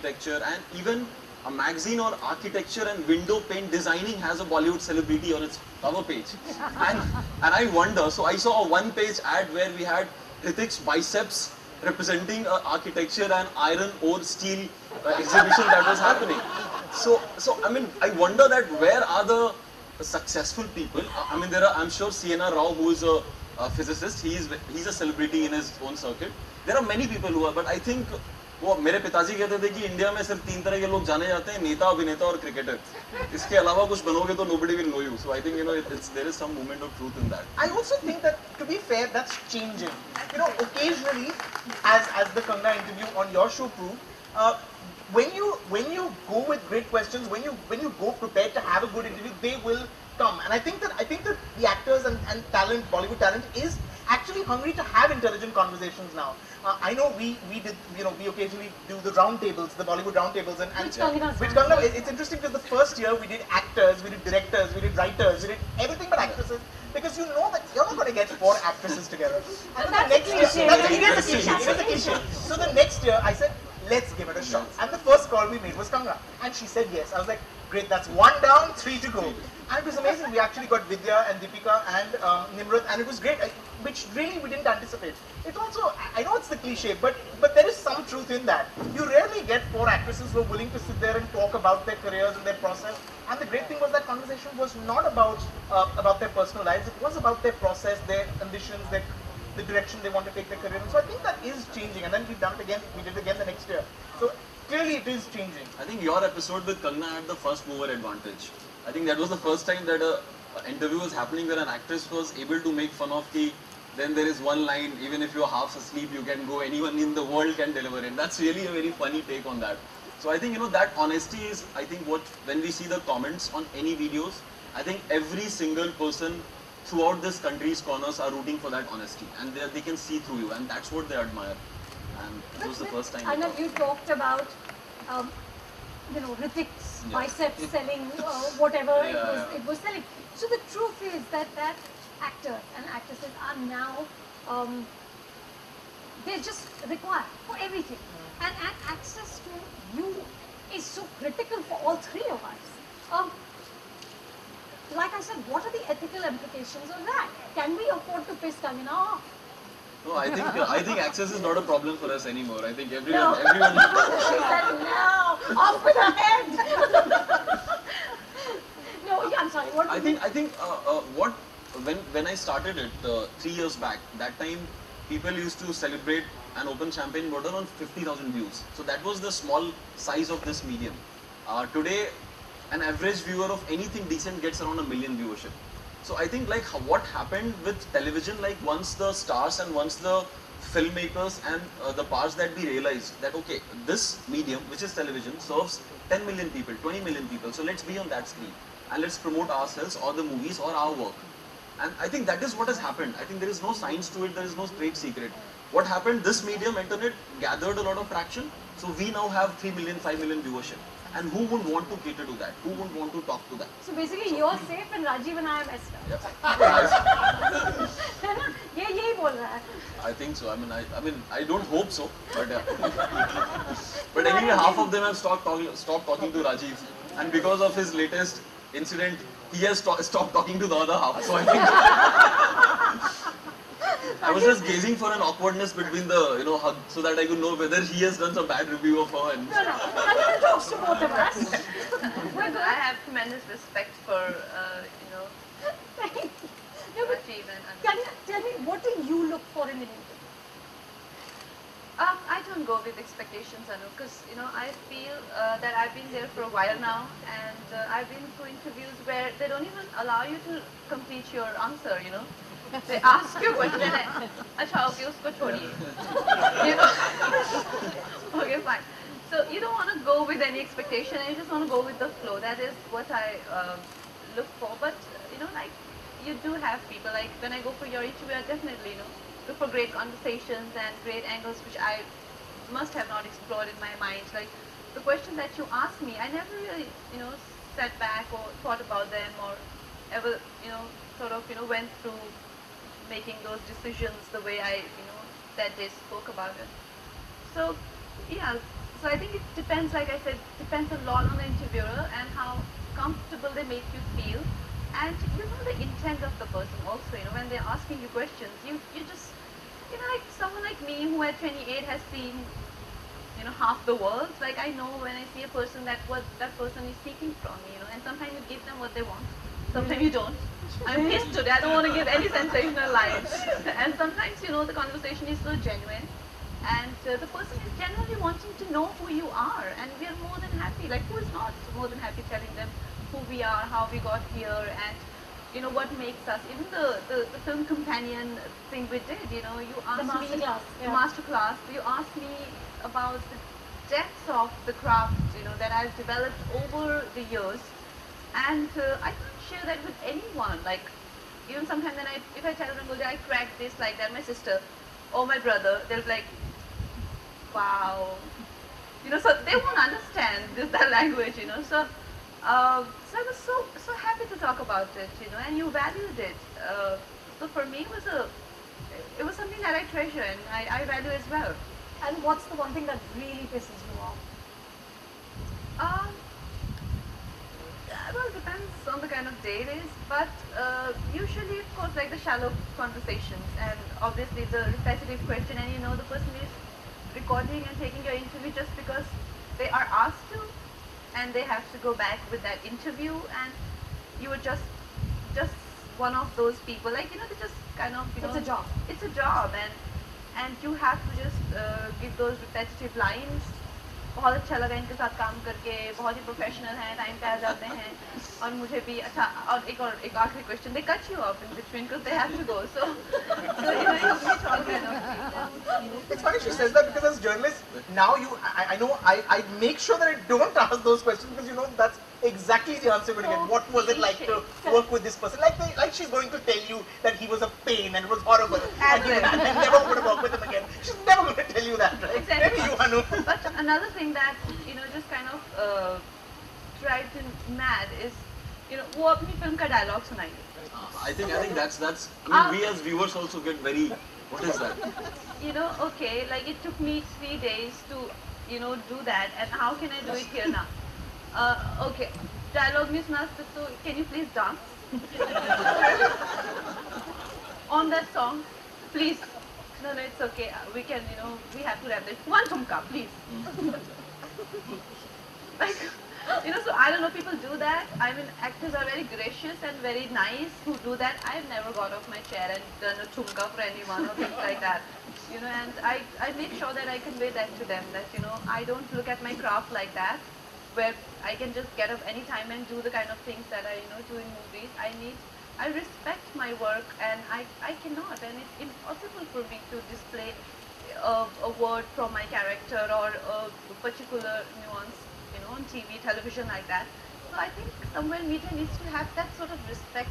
architecture, and even a magazine or architecture and window pane designing has a Bollywood celebrity on its cover page. And I wonder, so I saw a one-page ad where we had Hrithik's biceps representing architecture and iron ore steel exhibition that was happening. So I mean, I wonder that where are the successful people? I mean, there are, I'm sure C.N.R. Rao, who is a physicist, he's a celebrity in his own circuit. There are many people who are, but I think वो मेरे पिताजी कहते थे कि India में सिर्फ 3 तरह के लोग जाने जाते हैं, नेता, अभिनेता और क्रिकेटर. इसके अलावा कुछ बनोगे तो nobody will know you. So I think, you know, there is some moment of truth in that. I also think that, to be fair, that's changing. You know, occasionally, as the Kangna interview on your show proved, when you go with great questions, when you go prepared to have a good interview, they will come. And I think that the actors and talent, Bollywood talent, is actually hungry to have intelligent conversations now. I know we did, you know, we occasionally do the round tables, the Bollywood round tables, and which Kangna, it's interesting because the first year we did actors, we did directors, we did writers, we did everything but actresses, because you know that you're not going to get 4 actresses together. And the next year, it is a cliche. So the next year I said, let's give it a shot. And the first call we made was Kangna, and she said yes. I was like, great, that's 1 down, 3 to go. And it was amazing. We actually got Vidya and Deepika and Nimrat, and it was great, which really we didn't anticipate. It also, I know it's the cliche, but there is some truth in that. You rarely get 4 actresses who are willing to sit there and talk about their careers and their process. And the great thing was that conversation was not about their personal lives. It was about their process, their ambitions, the direction they want to take their career in. So I think that is changing. And then we've done it again. We did it again the next year. So clearly it is changing. I think your episode with Kangna had the first mover advantage. I think that was the first time that an interview was happening where an actress was able to make fun of the, then there is one line, even if you're half asleep, you can go, anyone in the world can deliver it. That's really a very funny take on that. So I think, you know, that honesty is, I think, what, when we see the comments on any videos, I think every single person throughout this country's corners are rooting for that honesty, and they can see through you, and that's what they admire. And it was the first time. I know you talked about, you know, Hrithik's biceps selling whatever it was selling. So the truth is that actors and actresses are now, they're just required for everything. And access to you is so critical for all 3 of us. Like I said, what are the ethical implications of that? Can we afford to piss Kangna off? No, I think access is not a problem for us anymore. I think everyone. No. She said no, off with her head. No, yeah, I'm sorry. What? I think when I started it 3 years back, that time people used to celebrate an open champagne bottle on 50,000 views. So that was the small size of this medium. Today, an average viewer of anything decent gets around 1 million viewership. So I think like what happened with television, like once the stars and once the filmmakers and the parts that we realized that okay, this medium, which is television, serves 10 million people, 20 million people. So let's be on that screen and let's promote ourselves or the movies or our work. And I think that is what has happened. I think there is no science to it, there is no trade secret. What happened, this medium, internet, gathered a lot of traction. So we now have 3 million, 5 million viewership. And who would want to cater to that? Who would want to talk to that? So basically you're safe and Rajiv and I are messed up. Yep. Yehi bol raha hai. I think so. I mean, I don't hope so, but but anyway, half of them have stopped talking to Rajiv, and because of his latest incident, he has stopped talking to the other half. So I think I was just gazing for an awkwardness between the hug, so that I could know whether he has done some bad review of her. And no, I'm going to talk to both of us. I have tremendous respect for Rajiv and Kangna, tell me, what do you look for in an interview? I don't go with expectations, Anu, because I feel that I've been there for a while now, and I've been through interviews where they don't even allow you to complete your answer. They ask you a question and acha, okay, usko chhodiye. Okay, fine. So you don't want to go with any expectation, and you just want to go with the flow. That is what I look for. But like you do have people, like when I go for your interview, I definitely look for great conversations and great angles which I must have not explored in my mind. Like the question that you asked me, I never really sat back or thought about them or ever sort of went through making those decisions the way I that they spoke about it. So yeah, So I think it depends, like I said, depends a lot on the interviewer and how comfortable they make you feel. And you know the intent of the person also, you know, when they're asking you questions, you just, you know, like someone like me who at 28 has seen, you know, half the world. Like I know when I see a person that what that person is seeking from me, you know, and sometimes you give them what they want, sometimes you don't. I'm pissed today, I don't want to give any sensational lines. And sometimes, you know, the conversation is so genuine and the person is genuinely wanting to know who you are, and we are more than happy, like who is not more than happy telling them who we are, how we got here, and you know what makes us. Even the film companion thing we did, you know, you asked me yeah. master class, you asked me about the depths of the craft, you know, that I've developed over the years, and I can't share that with anyone. Like even sometimes when if I tell Rangoli I cracked this like that, my sister or my brother, they'll be like, wow, you know, so they won't understand that language, you know. So so I was so happy to talk about it, you know, and you valued it. So for me, it was something that I treasure and I value as well. And what's the one thing that really pisses you off? Well, it depends on the kind of day it is, but usually, of course, like the shallow conversations and obviously the repetitive question, and you know the person is recording and taking your interview just because they are asked to, and they have to go back with that interview, and you were just one of those people, like, you know, they just kind of, you know, It's a job. It's a job, and you have to just give those repetitive lines. बहुत अच्छा लगा इनके साथ काम करके, बहुत ही professional हैं, time पे आ जाते हैं, और मुझे भी अच्छा, और एक आखिरी question, they cut you off in between because they have to go, so you know, you meet all kind of. It's funny she says that because as journalists, now I know I make sure that I don't ask those questions because you know that's exactly the answer you're going to get. What was it like to work with this person? Like she's going to tell you that he was a pain and it was horrible and you never going to work with him again. She's never going to tell you that, right? Exactly. Maybe you, Anu. But another thing that, you know, just kind of drives him mad is, you know, वो अपनी film का dialogue सुनाएंगे. I think that's I mean, we as viewers also get very, what is that? You know, okay, like it took me 3 days to, you know, do that, and how can I do it here now? Okay, dialogue में सुना सकते, so can you please dance on that song, please? No, it's okay. We can, you know, we have to wrap this. One thumka, please. Like, you know, so I don't know, people do that. I mean, actors are very gracious and very nice who do that. I've never got off my chair and done a thumka for anyone or things like that. You know, and I make sure that I convey that to them, that, you know, I don't look at my craft like that, where I can just get up any time and do the kind of things that I, you know, do in movies. I respect my work, and I cannot, and it's impossible for me to display a word from my character or a particular nuance, you know, on TV, television like that. So I think somewhere media needs to have that sort of respect.